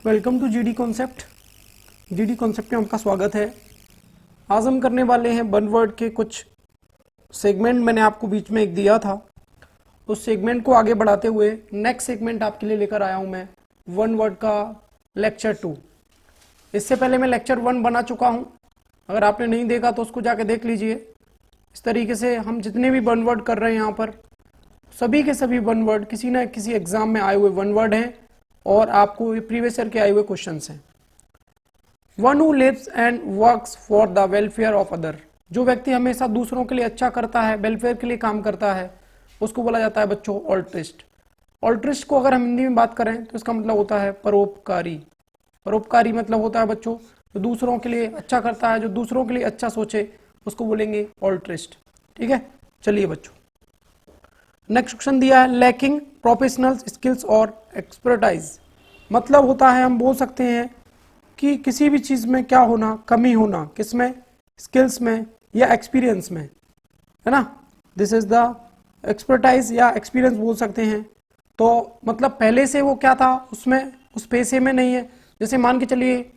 Welcome to GD concept. GD concept में आपका स्वागत है। आज हम करने वाले हैं वन वर्ड के कुछ सेगमेंट। मैंने आपको बीच में एक दिया था, उस सेगमेंट को आगे बढ़ाते हुए नेक्स्ट सेगमेंट आपके लिए लेकर आया हूं मैं, वन वर्ड का लेक्चर 2। इससे पहले मैं लेक्चर 1 बना चुका हूं, अगर आपने नहीं देखा तो उसको जाके देख लीजिए। इस तरीके से हम जितने भी वन वर्ड कर रहे हैं यहाँ पर, सभी के सभी वन वर्ड किसी न किसी एग्जाम में आए हुए वन वर्ड हैं और आपको प्रीवियस ईयर के आए हुए क्वेश्चंस हैं। One who lives and works for the welfare of other, जो व्यक्ति हमेशा दूसरों के लिए अच्छा करता है, वेलफेयर के लिए काम करता है, उसको बोला जाता है बच्चों ऑल्ट्रिस्ट। ऑल्ट्रिस्ट को अगर हम हिंदी में बात करें तो इसका मतलब होता है परोपकारी। परोपकारी मतलब होता है बच्चों जो दूसरों के लिए अच्छा करता है, जो दूसरों के लिए अच्छा सोचे, उसको बोलेंगे ऑल्ट्रिस्ट। ठीक है, चलिए बच्चों नेक्स्ट क्वेश्चन दिया है, लैकिंग प्रोफेशनल स्किल्स और एक्सपर्टाइज। मतलब होता है, हम बोल सकते हैं कि किसी भी चीज में क्या होना, कमी होना, किसमें, स्किल्स में या एक्सपीरियंस में, है ना। दिस इज द एक्सपर्टाइज या एक्सपीरियंस बोल सकते हैं। तो मतलब पहले से वो क्या था, उसमें उस पैसे में नहीं है। जैसे मान के चलिए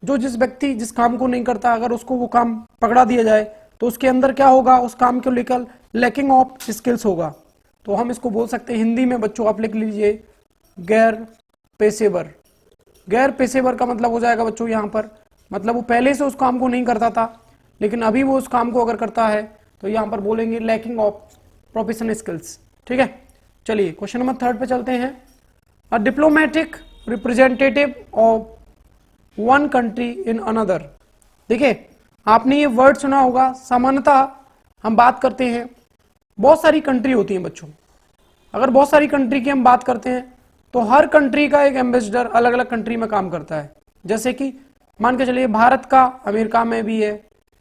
जो जिस व्यक्ति जिस काम को नहीं करता, अगर उसको वो काम पकड़ा दिया जाए तो उसके अंदर क्या होगा, उस काम को लेकर लैकिंग ऑफ स्किल्स होगा। तो हम इसको बोल सकते हैं हिंदी में बच्चों, आप लिख लीजिए गैर पेशेवर। गैर पेशेवर का मतलब हो जाएगा बच्चों यहाँ पर, मतलब वो पहले से उस काम को नहीं करता था लेकिन अभी वो उस काम को अगर करता है तो यहाँ पर बोलेंगे लैकिंग ऑफ प्रोफेशनल स्किल्स। ठीक है, चलिए क्वेश्चन नंबर 3 पे चलते हैं। अ diplomatic representative of one country in another. देखिए आपने ये वर्ड सुना होगा, सामान्यतः हम बात करते हैं, बहुत सारी कंट्री होती हैं बच्चों। अगर बहुत सारी कंट्री की हम बात करते हैं तो हर कंट्री का एक एम्बेसडर अलग अलग कंट्री में काम करता है। जैसे कि मान के चलिए भारत का अमेरिका में भी है,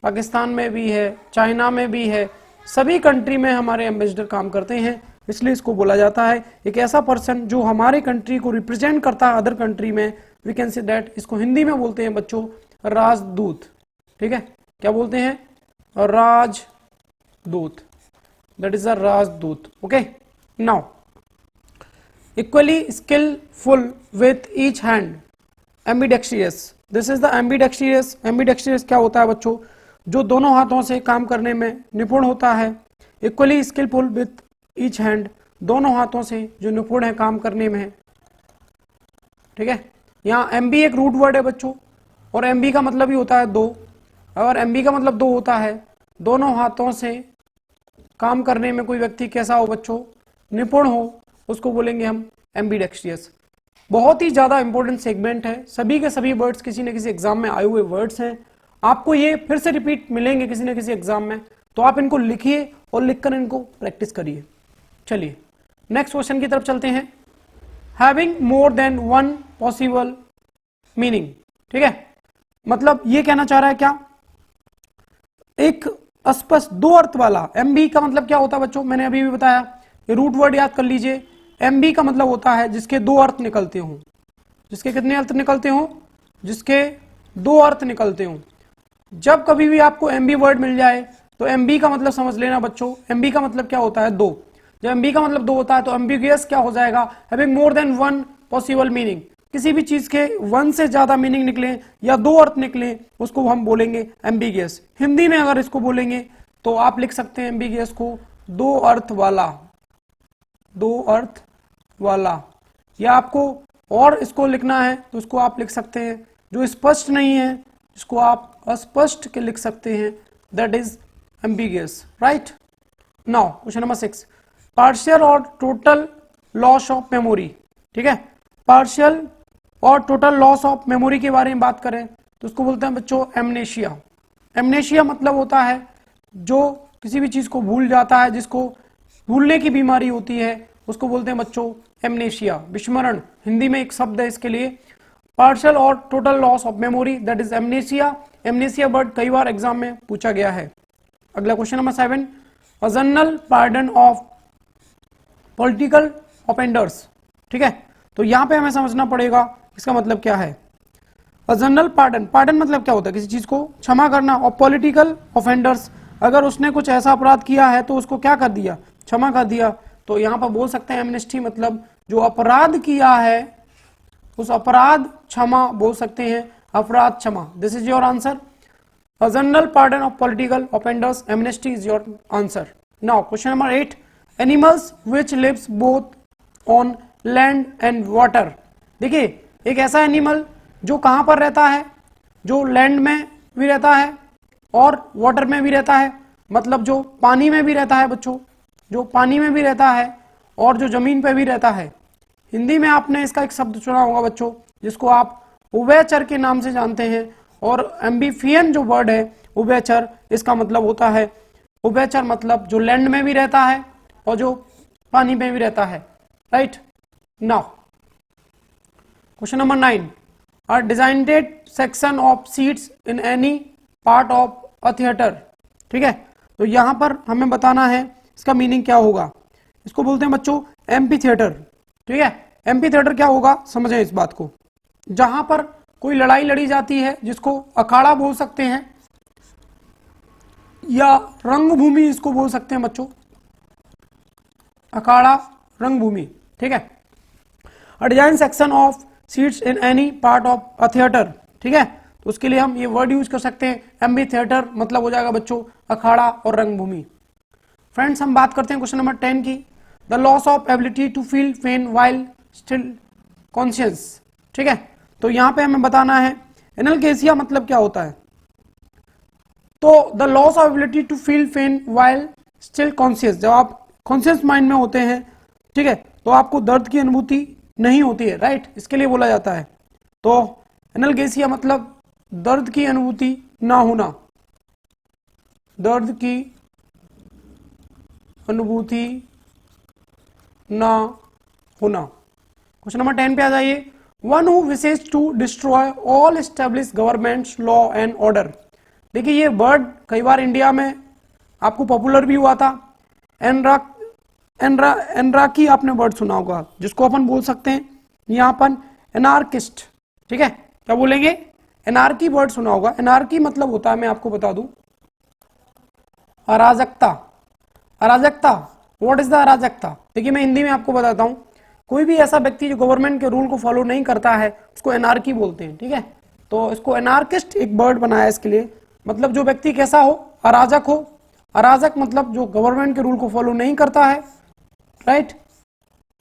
पाकिस्तान में भी है, चाइना में भी है, सभी कंट्री में हमारे एम्बेसडर काम करते हैं। इसलिए इसको बोला जाता है एक ऐसा पर्सन जो हमारे कंट्री को रिप्रेजेंट करता है अदर कंट्री में। वी कैन से दैट, इसको हिंदी में बोलते हैं बच्चों राजदूत। ठीक है, क्या बोलते हैं, राजदूत। That is a राजदूत। Okay, now equally skillful with each hand, ambidextrous। This is the ambidextrous। ambidextrous क्या होता है बच्चों, जो दोनों हाथों से काम करने में निपुण होता है। equally skillful with each hand, दोनों हाथों से जो निपुण है काम करने में। ठीक है, यहाँ MB एक रूट वर्ड है बच्चों, और MB का मतलब ही होता है दो। अगर MB का मतलब दो होता है, दोनों हाथों से काम करने में कोई व्यक्ति कैसा हो बच्चों, निपुण हो, उसको बोलेंगे हम एम्बीडेक्स्ट्रियस। बहुत ही ज्यादा इंपॉर्टेंट सेगमेंट है, सभी के सभी वर्ड्स किसी न किसी एग्जाम में आए हुए वर्ड्स हैं। आपको ये फिर से रिपीट मिलेंगे किसी न किसी एग्जाम में, तो आप इनको लिखिए और लिखकर इनको प्रैक्टिस करिए। चलिए नेक्स्ट क्वेश्चन की तरफ चलते हैं। Having more than one possible meaning. ठीक है, मतलब ये कहना चाह रहा है क्या, एक स्पष्ट दो अर्थ वाला। MB का मतलब क्या होता है बच्चों, मैंने अभी भी बताया, ये रूट वर्ड याद कर लीजिए। MB का मतलब होता है जिसके दो अर्थ निकलते हों। जिसके कितने अर्थ निकलते हों, जिसके दो अर्थ निकलते हों। जब कभी भी आपको MB वर्ड मिल जाए तो MB का मतलब समझ लेना बच्चों, MB का मतलब क्या होता है, दो। जब MB का मतलब दो होता है तो एम्बिगुअस क्या हो जाएगा, having more than one possible meaning. किसी भी चीज के वन से ज्यादा मीनिंग निकले या दो अर्थ निकले, उसको हम बोलेंगे एम्बिगियस। हिंदी में अगर इसको बोलेंगे तो आप लिख सकते हैं एम्बिगियस को दो अर्थ वाला। दो अर्थ वाला, या आपको और इसको लिखना है तो इसको आप लिख सकते हैं जो स्पष्ट नहीं है, जिसको आप अस्पष्ट के लिख सकते हैं, that is ambiguous. Right, now question number 6, partial और टोटल लॉस ऑफ मेमोरी। ठीक है, पार्शियल और टोटल लॉस ऑफ मेमोरी के बारे में बात करें तो उसको बोलते हैं बच्चों एमनेशिया। एमनेशिया मतलब होता है जो किसी भी चीज को भूल जाता है, जिसको भूलने की बीमारी होती है, उसको बोलते हैं बच्चों एमनेशिया, विस्मरण। हिंदी में एक शब्द है इसके लिए, पार्शियल और total loss of memory, that is amnesia. Amnesia word कई बार एग्जाम में पूछा गया है। अगला question number 7, a general pardon of political offenders. ठीक है, तो यहां पे हमें समझना पड़ेगा इसका मतलब क्या है। जनरल पार्डन, पार्डन मतलब क्या होता है, किसी चीज को क्षमा करना। और पॉलिटिकल ऑफेंडर्स, अगर उसने कुछ ऐसा अपराध किया है तो उसको क्या कर दिया, क्षमा कर दिया। तो यहां पर बोल सकते हैं एमनेस्टी मतलब जो अपराध किया है उस अपराध क्षमा बोल सकते हैं, अपराध क्षमा। This is your answer. A general pardon of political offenders, amnesty is your answer. Now, question number 8. Animals which lives both on land and water. देखिए, एक ऐसा एनिमल जो कहाँ पर रहता है, जो लैंड में भी रहता है और वाटर में भी रहता है, मतलब जो पानी में भी रहता है बच्चों, जो पानी में भी रहता है और जो जमीन पे भी रहता है। हिंदी में आपने इसका एक शब्द सुना होगा बच्चों, जिसको आप उभयचर के नाम से जानते हैं, और एम्बीफियन जो वर्ड है उभयचर, इसका मतलब होता है, उभयचर मतलब जो लैंड में भी रहता है और जो पानी में भी रहता है। Right. Now question number 9, a designated section of seats in any part of a theatre. ठीक है, तो यहां पर हमें बताना है इसका मीनिंग क्या होगा। इसको बोलते हैं बच्चों एम्पी थिएटर। ठीक है, एम्पी थिएटर क्या होगा समझें इस बात को। जहां पर कोई लड़ाई लड़ी जाती है, जिसको अखाड़ा बोल सकते हैं या रंगभूमि इसको बोल सकते हैं बच्चों, अखाड़ा रंगभूमि। ठीक है, अ design section of seats in any part of a theatre. ठीक है, तो उसके लिए हम ये वर्ड यूज कर सकते हैं एम्पी थिएटर, मतलब हो जाएगा बच्चों अखाड़ा और रंगभूमि। फ्रेंड्स, हम बात करते हैं क्वेश्चन नंबर 10 की, the loss of ability to feel pain while still conscious. ठीक है, तो यहां पे हमें बताना है एनाल्गेसिया मतलब क्या होता है। तो the loss of ability to feel pain while still conscious, जब आप कॉन्शियस माइंड में होते हैं, ठीक है, तो आपको दर्द की अनुभूति नहीं होती है। राइट, इसके लिए बोला जाता है। तो एनाल्गेसिया मतलब दर्द की अनुभूति ना होना, दर्द की अनुभूति ना होना। क्वेश्चन नंबर 10 पे आ जाइए, one who wishes to destroy all establish governments law and order. देखिए, ये वर्ड कई बार इंडिया में आपको पॉपुलर भी हुआ था। एनराकी आपने वर्ड सुना होगा, जिसको अपन बोल सकते हैं यहाँ पर एनार्किस्ट। ठीक है, क्या बोलेंगे, एनार्की वर्ड सुना होगा। एनार्की मतलब होता है, मैं आपको बता दूं, अराजकता। अराजकता, व्हाट इज द अराजकता। देखिए, मैं हिंदी में आपको बताता हूं, कोई भी ऐसा व्यक्ति जो गवर्नमेंट के रूल को फॉलो नहीं करता है उसको एनार्की बोलते हैं। ठीक है, तो इसको एनार्किस्ट एक वर्ड बनाया इसके लिए, मतलब जो व्यक्ति कैसा हो, अराजक हो। अराजक मतलब जो गवर्नमेंट के रूल को फॉलो नहीं करता है। राइट,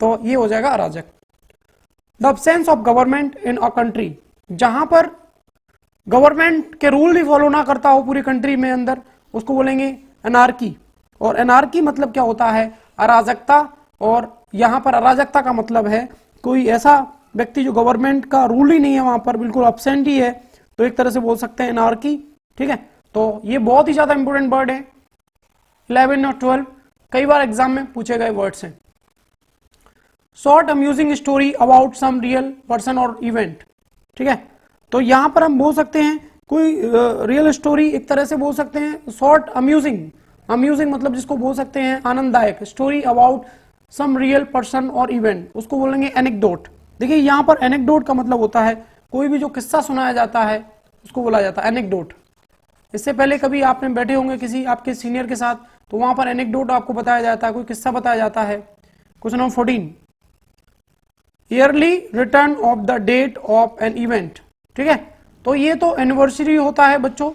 तो ये हो जाएगा अराजक। The absence of government in a country, जहां पर गवर्नमेंट के रूल ही फॉलो ना करता हो पूरी कंट्री में अंदर, उसको बोलेंगे एनार्की। और एनार्की मतलब क्या होता है, अराजकता। और यहां पर अराजकता का मतलब है कोई ऐसा व्यक्ति जो गवर्नमेंट का रूल ही नहीं है वहां पर, बिल्कुल अब्सेंट ही है, तो एक तरह से बोल सकते हैं एनार्की। ठीक है, तो ये बहुत ही ज्यादा इंपॉर्टेंट वर्ड है, 11 और 12 कई बार एग्जाम में पूछे गए वर्ड्स हैं। Short amusing story about some real person और इवेंट। ठीक है, तो यहां पर हम बोल सकते हैं कोई रियल स्टोरी, एक तरह से बोल सकते हैं शॉर्ट अम्यूजिंग। अम्यूजिंग मतलब जिसको बोल सकते हैं आनंददायक, story about some real person और इवेंट, उसको बोलेंगे एनेक्डोट। देखिए, यहां पर एनेक्डोट का मतलब होता है कोई भी जो किस्सा सुनाया जाता है उसको बोला जाता है एनेक्डोट। इससे पहले कभी आपने बैठे होंगे किसी आपके सीनियर के साथ, तो वहां पर एनेक्डोट आपको बताया जाता है, कोई किस्सा बताया जाता है। Question number 14, yearly return of the date of an event. ठीक है, तो ये तो एनिवर्सरी होता है बच्चों,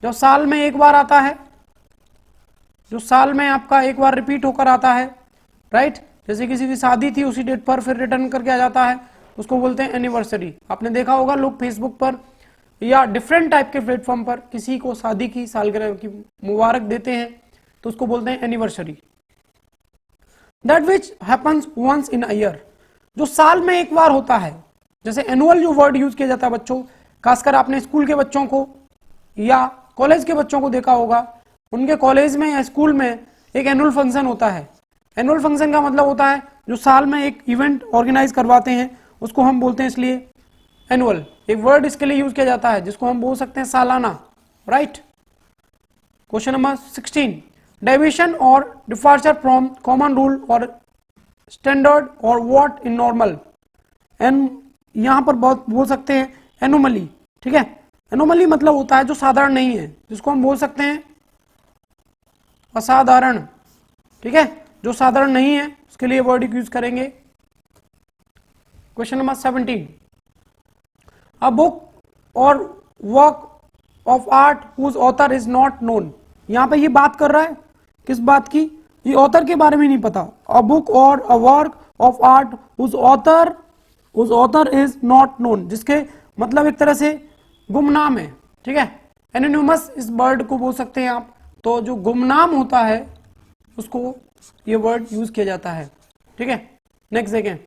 जो साल में एक बार आता है, जो साल में आपका एक बार रिपीट होकर आता है। राइट, जैसे किसी की शादी थी, उसी डेट पर फिर रिटर्न करके आ जाता है, उसको बोलते हैं एनिवर्सरी। आपने देखा होगा लोग फेसबुक पर या डिफरेंट टाइप के प्लेटफॉर्म पर किसी को शादी की सालगिरह की मुबारक देते हैं, तो उसको बोलते हैं anniversary. That which happens once in a year, जो साल में एक बार होता है। जैसे एनुअल जो वर्ड यूज किया जाता है बच्चों, खासकर आपने स्कूल के बच्चों को या कॉलेज के बच्चों को देखा होगा, उनके कॉलेज में या स्कूल में एक एनुअल फंक्शन होता है। एनुअल फंक्शन का मतलब होता है जो साल में एक इवेंट ऑर्गेनाइज करवाते हैं, उसको हम बोलते हैं इसलिए एनुअल। एक वर्ड इसके लिए यूज किया जाता है जिसको हम बोल सकते हैं सालाना। राइट, क्वेश्चन नंबर 16, डेविएशन और डिपार्चर फ्रॉम कॉमन रूल और स्टैंडर्ड और व्हाट इन नॉर्मल। एन यहां पर बहुत बोल सकते हैं एनोमली। ठीक है, एनोमली मतलब होता है जो साधारण नहीं है, जिसको हम बोल सकते हैं असाधारण। ठीक है, जो साधारण नहीं है उसके लिए वर्ड यूज करेंगे। क्वेश्चन नंबर 17, अ बुक और work of art whose author is not known. यहां पे ये बात कर रहा है किस बात की, ये ऑथर के बारे में नहीं पता। अ बुक और a work of art whose author is not known, जिसके मतलब एक तरह से गुमनाम है, ठीक है। एनोनिमस इस वर्ड को बोल सकते हैं आप, तो जो गुमनाम होता है उसको ये वर्ड यूज किया जाता है, ठीक है। नेक्स्ट देखें,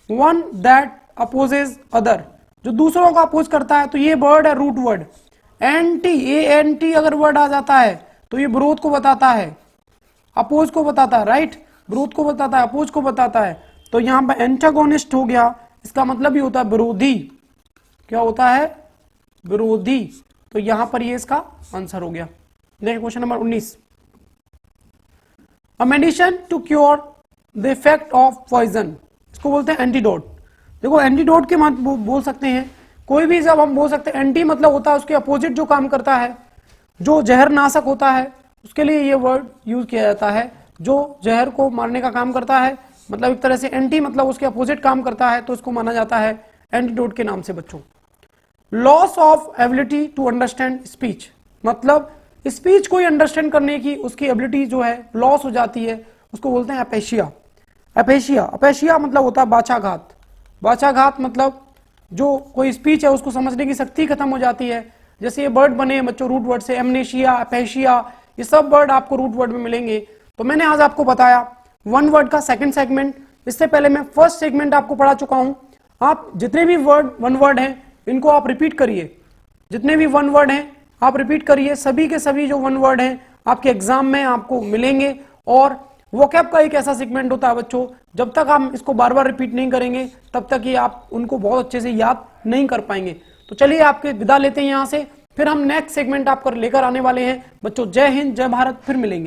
वन दैट अपोजेज अदर, जो दूसरों को अपोज करता है, तो ये वर्ड है रूट वर्ड। एंटी, एंटी अगर वर्ड आ जाता है तो ये विरोध को बताता है, अपोज को बताता है, राइट। विरोध को बताता है, अपोज को बताता है। तो यहां पर एंटागोनिस्ट हो गया, इसका मतलब ही होता है विरोधी। क्या होता है? विरोधी। तो यहां पर ये इसका आंसर हो गया। देखिए question number 19, a medicine to cure the effect of poison, इसको बोलते हैं एंटीडोट। देखो एंटीडोट के मत बोल सकते हैं, कोई भी जब हम बोल सकते हैं, एंटी मतलब होता है उसके अपोजिट जो काम करता है, जो जहर नाशक होता है उसके लिए ये वर्ड यूज किया जाता है। जो जहर को मारने का काम करता है, मतलब एक तरह से एंटी मतलब उसके अपोजिट काम करता है, तो इसको माना जाता है एंटीडोट के नाम से बच्चों। Loss of ability to understand speech, मतलब स्पीच को अंडरस्टैंड करने की उसकी एबिलिटी जो है लॉस हो जाती है, उसको बोलते हैं एपेशिया। एपेशिया, एपेशिया मतलब होता है बाछाघात। बाछाघात मतलब जो कोई स्पीच है उसको समझने की शक्ति खत्म हो जाती है। जैसे ये वर्ड बने हैं बच्चों रूट वर्ड से, एमनेशिया, एपेशिया, ये सब वर्ड आपको रूट वर्ड में मिलेंगे। तो मैंने आज आपको बताया वन वर्ड का सेकंड सेगमेंट। इससे पहले मैं फर्स्ट सेगमेंट आपको पढ़ा चुका हूं। आप जितने भी वर्ड वन वर्ड हैं इनको आप रिपीट करिए, जितने भी वन वर्ड हैं आप रिपीट करिए। सभी के सभी जो वन वर्ड हैं आपके एग्जाम में आपको मिलेंगे। और वोकैब का एक ऐसा सेगमेंट होता है बच्चों, जब तक हम इसको बार बार रिपीट नहीं करेंगे तब तक ये आप उनको बहुत अच्छे से याद नहीं कर पाएंगे। तो चलिए आपके विदा लेते हैं यहाँ से, फिर हम नेक्स्ट सेगमेंट आपको लेकर आने वाले हैं बच्चों। जय हिंद, जय भारत, फिर मिलेंगे।